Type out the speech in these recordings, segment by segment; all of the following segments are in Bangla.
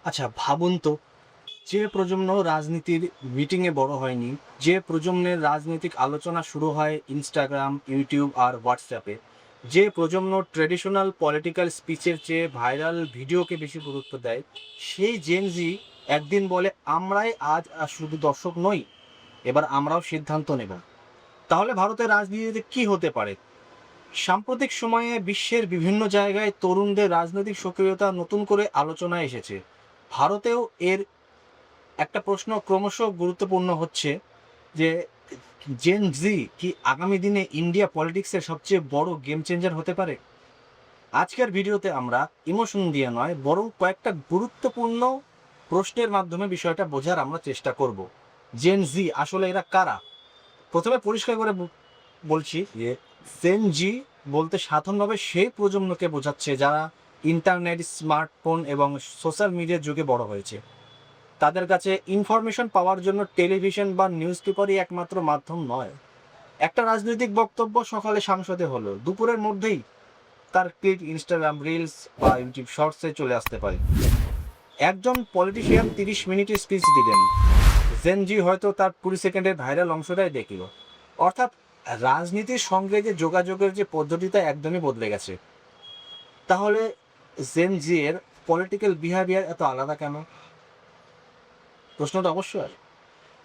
আচ্ছা ভাবুন তো, যে প্রজন্ম রাজনীতির মিটিংয়ে বড় হয়নি, যে প্রজন্মের রাজনৈতিক আলোচনা শুরু হয় ইনস্টাগ্রাম, ইউটিউব আর হোয়াটসঅ্যাপে, যে প্রজন্ম ট্রেডিশনাল পলিটিক্যাল স্পিচের চেয়ে ভাইরাল ভিডিওকে বেশি গুরুত্ব দেয়, সেই জেন জি একদিন বলে আমরাই আজ আর শুধু দর্শক নই, এবার আমরাও সিদ্ধান্ত নেব। তাহলে ভারতের রাজনীতিতে কি হতে পারে? সাম্প্রতিক সময়ে বিশ্বের বিভিন্ন জায়গায় তরুণদের রাজনৈতিক সক্রিয়তা নতুন করে আলোচনায় এসেছে। ভারতেও এর একটা প্রশ্ন ক্রমশ গুরুত্বপূর্ণ হচ্ছে যে জেন জি কি আগামী দিনে ইন্ডিয়া পলিটিক্সের সবচেয়ে বড় গেম চেঞ্জার হতে পারে? আজকের ভিডিওতে আমরা ইমোশন দিয়ে নয়, বরং কয়েকটা গুরুত্বপূর্ণ প্রশ্নের মাধ্যমে বিষয়টা বোঝার আমরা চেষ্টা করব। জেন জি আসলে এরা কারা? প্রথমে পরিষ্কার করে বলছি যে জেন জি বলতে সাধারণভাবে সেই প্রজন্মকে বোঝাচ্ছে যারা ইন্টারনেট, স্মার্টফোন এবং সোশ্যাল মিডিয়ার যুগে বড় হয়েছে। তাদের কাছে ইনফরমেশন পাওয়ার জন্য টেলিভিশন বা নিউজ পেপারই একমাত্র মাধ্যম নয়। একটা রাজনৈতিক বক্তব্য সকালে সংসদে হলো, দুপুরের মধ্যেই তার ক্লিপ ইনস্টাগ্রাম রিলস বা ইউটিউব শর্টসে চলে আসতে পারে। একজন পলিটিশিয়ান 30 মিনিটের স্পিচ দিলেন, জেনজি হয়তো তার 20 সেকেন্ডের ভাইরাল অংশটাই দেখল। অর্থাৎ রাজনীতির সঙ্গে যে যোগাযোগের যে পদ্ধতিটা একদমই বদলে গেছে। তাহলে জেনজি এর পলিটিক্যাল বিহেভিয়ার এত আলাদা কেন? প্রশ্নটা অবশ্যই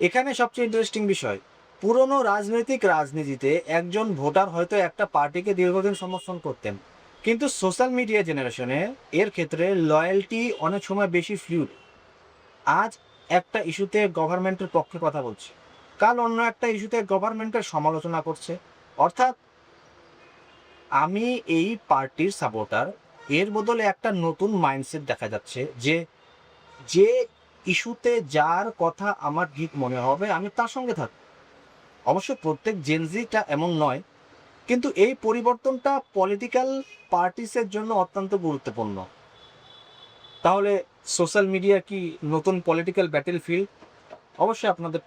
এখানে সবচেয়ে ইন্টারেস্টিং বিষয়। পুরনো রাজনীতিতে একজন ভোটার হয়তো একটা পার্টিকে দীর্ঘদিন সমর্থন করতেন, কিন্তু সোশ্যাল মিডিয়া জেনারেশনে এর ক্ষেত্রে লয়্যালটি অনেক সময় বেশি ফ্লুইড। আজ একটা ইস্যুতে গভর্নমেন্টের পক্ষে কথা বলছে, কাল অন্য একটা ইস্যুতে গভর্নমেন্টের সমালোচনা করছে। অর্থাৎ আমি এই পার্টির সাপোর্টার, এর বদলে একটা নতুন মাইন্ডসেট দেখা যাচ্ছে যে যে ইস্যুতে যার কথা আমার ঠিক মনে হবে আমি তার সঙ্গে থাকবো। অবশ্য প্রত্যেক জেনজিটা এমন নয়, কিন্তু এই পরিবর্তনটা পলিটিক্যাল পার্টিসের জন্য অত্যন্ত গুরুত্বপূর্ণ। তাহলে সোশ্যাল মিডিয়া কি নতুন পলিটিক্যাল ব্যাটেল ফিল্ড? অবশ্যই আপনাদের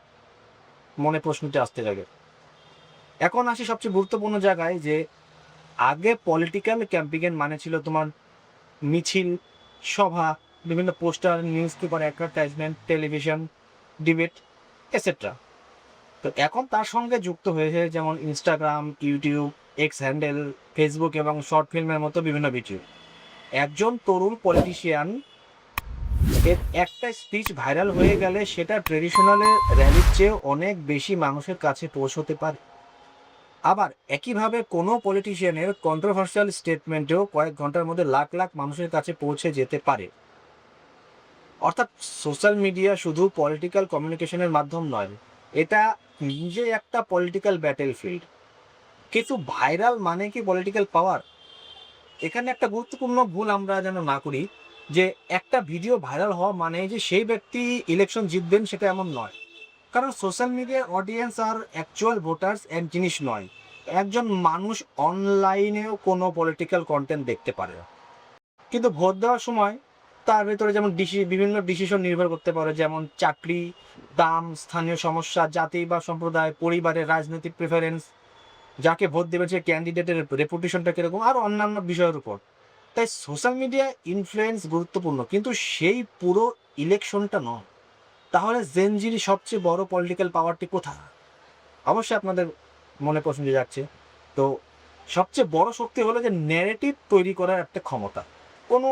মনে প্রশ্নটি আসতে লাগে। এখন আসি সবচেয়ে গুরুত্বপূর্ণ জায়গায়, যে আগে পলিটিক্যাল ক্যাম্পেইন মানে ছিল তোমার মিছিল, সভা, বিভিন্ন poster, news paper advertisement, television, debate, etcetera. তো এখন তার সঙ্গে যুক্ত হয়েছে যেমন Instagram, YouTube, x handle, Facebook এবং শর্ট ফিল্মের মতো বিভিন্ন ভিডিও। একজন তরুণ পলিটিশিয়ান এর একটা স্পিচ ভাইরাল হয়ে গেলে সেটা ট্রেডিশনালের র্যালির চেয়ে অনেক বেশি মানুষের কাছে পৌঁছতে পারে। আবার একইভাবে কোনো পলিটিশিয়ানের কন্ট্রোভার্সিয়াল স্টেটমেন্টেও কয়েক ঘন্টার মধ্যে লাখ লাখ মানুষের কাছে পৌঁছে যেতে পারে। অর্থাৎ সোশ্যাল মিডিয়া শুধু পলিটিক্যাল কমিউনিকেশনের মাধ্যম নয়, এটা নিজে একটা পলিটিক্যাল ব্যাটেল ফিল্ড। কিন্তু ভাইরাল মানে কি পলিটিক্যাল পাওয়ার? এখানে একটা গুরুত্বপূর্ণ ভুল আমরা যেন না করি, যে একটা ভিডিও ভাইরাল হওয়া মানে যে সেই ব্যক্তি ইলেকশন জিতবেন সেটা এমন নয়। কারণ সোশ্যাল মিডিয়ার অডিয়েন্স আর অ্যাকচুয়াল ভোটার্স এক জিনিস নয়। একজন মানুষ অনলাইনেও কোনো পলিটিক্যাল কন্টেন্ট দেখতে পারে, কিন্তু ভোট দেওয়ার সময় তার ভেতরে যেমন বিভিন্ন ডিসিশন নির্ভর করতে পারে, যেমন চাকরি, দাম, স্থানীয় সমস্যা, জাতি বা সম্প্রদায়, পরিবারের রাজনৈতিক প্রেফারেন্স, যাকে ভোট দেবে সে ক্যান্ডিডেটের রেপুটেশনটা কিরকম, আর অন্যান্য বিষয়ের উপর। তাই সোশ্যাল মিডিয়া ইনফ্লুয়েন্স গুরুত্বপূর্ণ, কিন্তু সেই পুরো ইলেকশনটা নয়। তাহলে জেনজির সবচেয়ে বড় পলিটিক্যাল পাওয়ারটি কোথায়? অবশ্যই আপনাদের মনে প্রশ্ন যাচ্ছে। তো সবচেয়ে বড় শক্তি হলো যে ন্যারেটিভ তৈরি করার একটা ক্ষমতা। কোনো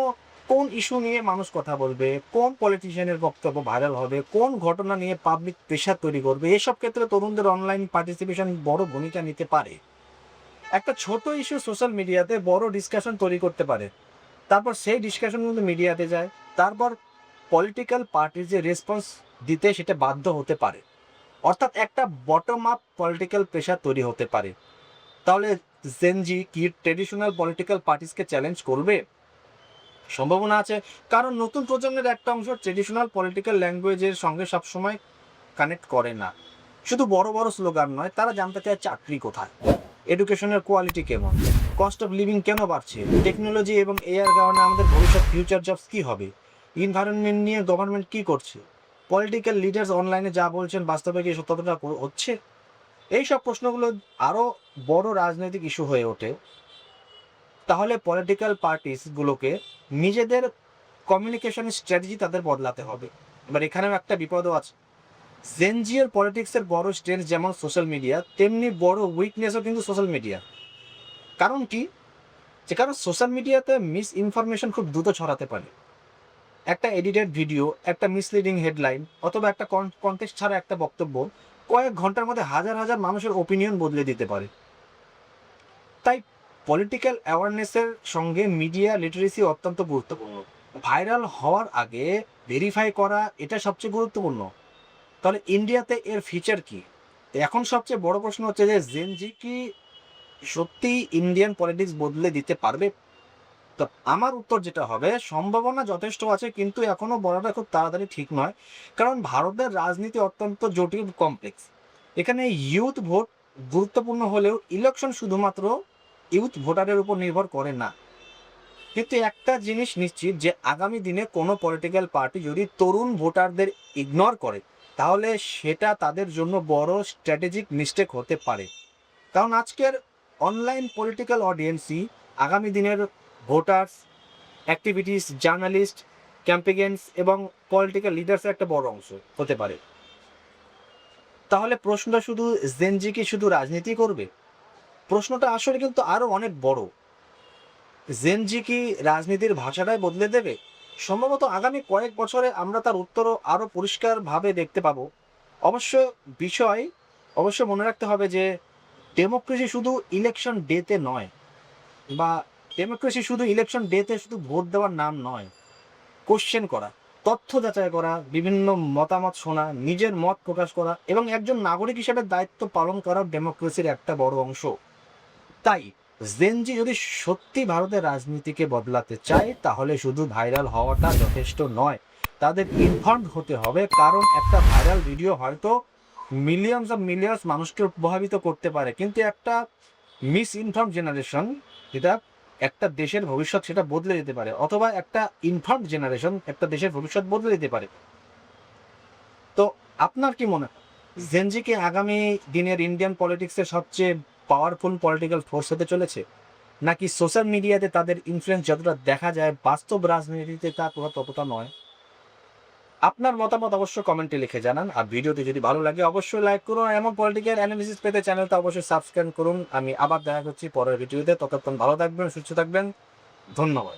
কোন ইস্যু নিয়ে মানুষ কথা বলবে, কোন পলিটিশিয়ানের বক্তব্য ভাইরাল হবে, কোন ঘটনা নিয়ে পাবলিক প্রেশার তৈরি করবে, এসব ক্ষেত্রে তরুণদের অনলাইন পার্টিসিপেশন বড় ভূমিকা নিতে পারে। একটা ছোট ইস্যু সোশ্যাল মিডিয়াতে বড় ডিসকাশন তৈরি করতে পারে, তারপর সেই ডিসকাশন কিন্তু মিডিয়াতে যায়, তারপর পলিটিক্যাল পার্টির যে রেসপন্স দিতে সেটা বাধ্য হতে পারে। অর্থাৎ একটা বটম আপ পলিটিক্যাল প্রেশার তৈরি হতে পারে। তাহলে জেনজি কি ট্রেডিশনাল পলিটিক্যাল পার্টিসকে চ্যালেঞ্জ করবে? সম্ভাবনা আছে, কারণ নতুন প্রজন্মের একটা অংশ ট্রেডিশনাল পলিটিক্যাল ল্যাঙ্গুয়েজের সঙ্গে সবসময় কানেক্ট করে না। শুধু বড় বড় স্লোগান নয়, তারা জানতে চায় চাকরি কোথায়, এডুকেশনের কোয়ালিটি কেমন, কস্ট অফ লিভিং কেন বাড়ছে, টেকনোলজি এবং এআর কারণে আমাদের ভবিষ্যৎ ফিউচার জবস কী হবে, এনভায়রনমেন্ট নিয়ে গভর্নমেন্ট কী করছে, পলিটিক্যাল লিডার্স অনলাইনে যা বলছেন বাস্তবে কি সত্যতা হচ্ছে। এইসব প্রশ্নগুলো আরও বড় রাজনৈতিক ইস্যু হয়ে ওঠে। তাহলে পলিটিক্যাল পার্টিসগুলোকে নিজেদের কমিউনিকেশন স্ট্র্যাটেজি তাদের বদলাতে হবে। এবার এখানেও একটা বিপদও আছে। জেনজিয়ার পলিটিক্সের বড় স্ট্রেংথ যেমন সোশ্যাল মিডিয়া, তেমনি বড় উইকনেসও কিন্তু সোশ্যাল মিডিয়া। কারণ কি? যে কারণ সোশ্যাল মিডিয়াতে মিস ইনফরমেশন খুব দ্রুত ছড়াতে পারে। একটা এডিটেড ভিডিও, একটা মিসলিডিং হেডলাইন অথবা একটা কনটেক্সট ছাড়া একটা বক্তব্য কয়েক ঘন্টার মধ্যে হাজার হাজার মানুষের ওপিনিয়ন বদলে দিতে পারে। তাই পলিটিক্যাল অ্যাওয়ারনেসের সঙ্গে মিডিয়া লিটারেসি অত্যন্ত গুরুত্বপূর্ণ। ভাইরাল হওয়ার আগে ভেরিফাই করা এটা সবচেয়ে গুরুত্বপূর্ণ। তাহলে ইন্ডিয়াতে এর ফিচার কি? এখন সবচেয়ে বড় প্রশ্ন হচ্ছে যে জেনজি কি সত্যি ইন্ডিয়ান পলিটিক্স বদলে দিতে পারবে? তো আমার উত্তর যেটা হবে, সম্ভাবনা যথেষ্ট আছে, কিন্তু এখনো বলাটা খুব তাড়াতাড়ি ঠিক নয়। কারণ ভারতের রাজনীতি অত্যন্ত জটিল, কমপ্লেক্স। এখানে ইউথ ভোট গুরুত্বপূর্ণ হলেও ইলেকশন শুধুমাত্র ইউথ ভোটারের উপর নির্ভর করে না। কিন্তু একটা জিনিস নিশ্চিত যে আগামী দিনে কোনো পলিটিক্যাল পার্টি যদি তরুণ ভোটারদের ইগনোর করে, তাহলে সেটা তাদের জন্য বড় স্ট্র্যাটেজিক মিস্টেক হতে পারে। কারণ আজকের অনলাইন পলিটিক্যাল অডিয়েন্সই আগামী দিনের ভোটার্স, অ্যাক্টিভিটিস, জার্নালিস্ট, ক্যাম্পেগেন্স এবং পলিটিক্যাল লিডার্সের একটা বড় অংশ হতে পারে। তাহলে প্রশ্নটা শুধু জেনজি কি শুধু রাজনীতি করবে? প্রশ্নটা আসলে কিন্তু আরো অনেক বড়। জেনজি কি রাজনীতির ভাষাটাই বদলে দেবে? সম্ভবত আগামী কয়েক বছরে আমরা তার উত্তরও আরো পরিষ্কারভাবে দেখতে পাবো। অবশ্য বিষয় অবশ্য মনে রাখতে হবে যে ডেমোক্রেসি শুধু ইলেকশন ডেতে নয়, বা ডেমোক্রেসি শুধু ইলেকশন ডেতে শুধু ভোট দেওয়ার নাম নয়। কোশ্চেন করা, তথ্য যাচাই করা, বিভিন্ন মতামত শোনা, নিজের মত প্রকাশ করা এবং একজন নাগরিক হিসেবে দায়িত্ব পালন করা ডেমোক্রেসির একটা বড় অংশ। তাই জেনজি যদি সত্যি ভারতের রাজনীতিকে বদলাতে চায়, তাহলে শুধু ভাইরাল হওয়াটা যথেষ্ট নয়, তাদের ইনফর্মড হতে হবে। কারণ একটা ভাইরাল ভিডিও হয়তো মিলিয়ন্স মানুষকে প্রভাবিত করতে পারে, কিন্তু একটা মিস ইনফর্ম জেনারেশন, যেটা একটা দেশের ভবিষ্যৎ সেটা বদলে দিতে পারে, অথবা একটা ইনফর্মড জেনারেশন একটা দেশের ভবিষ্যৎ বদলে দিতে পারে। তো আপনার কি মনে হয়, জেনজি কি আগামী দিনের ইন্ডিয়ান পলিটিক্সের সবচেয়ে পাওয়ারফুল পলিটিক্যাল ফোর্স হতে চলেছে, নাকি সোশ্যাল মিডিয়াতে তাদের ইনফ্লুয়েন্স যতটা দেখা যায় বাস্তব রাজনীতিতে তা ততটা নয়? আপনার মতামত অবশ্যই কমেন্টে লিখে জানান। আর ভিডিওটি যদি ভালো লাগে অবশ্যই লাইক করুন। এমন পলিটিক্যাল অ্যানালিসিস পেতে চ্যানেলটা অবশ্যই সাবস্ক্রাইব করুন। আমি আবার দেখা করছি পরের ভিডিওতে। ততক্ষণ ভালো থাকবেন, সুস্থ থাকবেন। ধন্যবাদ।